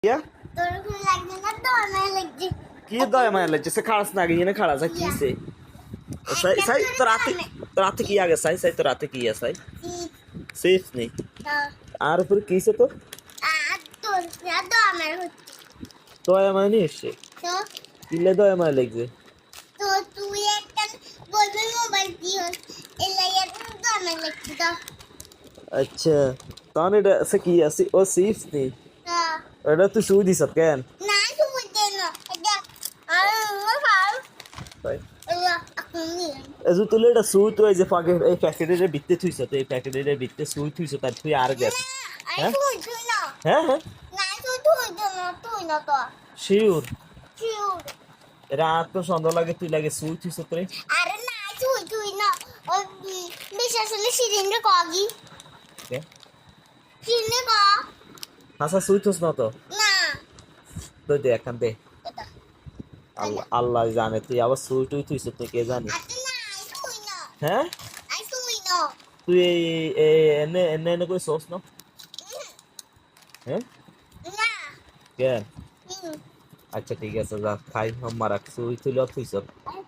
ইয়া তোর কোন লাগবে না তো আমার লাগছে কি দয় মায়া লাগছে সে খাড়াস না গিয়ে না খাড়াস কি সে সাই সাই তোর হাতে কি আগে সাই সাই তোর হাতে কি আছে সাই সেফ নেই আর উপরে কি সে তো তোর না তো আমার হচ্ছে দয়া মায়া নিয়ে এসছে তো কিলে দয়া মায়া লাগছে তো তুই একটা বলবি মোবাইল দিও এলাই তো আমার লাগছে তো আচ্ছা তাহলে এটা সে কি আছে ও সেফ নেই হ্যাঁ এটা তুই শুই দিস কেন না তুই দেন এটা আর ফাল তাই আল্লাহ আপনি এজু তুলে এটা শুই তো এই যে পাকে এই প্যাকেটের ভিতরে থুইছ তো এই প্যাকেটের ভিতরে শুই থুইছ তার তুই আর গেছ আরে তুই না হ্যাঁ হ্যাঁ না তুই না তো শিওর শিউর রাত তো সন্ধ্যা লাগে তুই লাগে শুই থুইছ তো রে আরে না তুই না ওই বিশেষ হলে সিরিন্ডে কগি কে সিরিন্ডে ক হাসা শুই থুস না তো না তো দে এখান দে এটা আল্লাহ আল্লাহ জানে তুই আবার শুই টুই থুইছ তুই কে জানি আরে না তুই না হ্যাঁ তুই না তুই এনে এনে এনে করে সোস না হ্যাঁ না কেন হুম আচ্ছা ঠিক আছে যা খাই মারা শুই তুই থুইছ আরে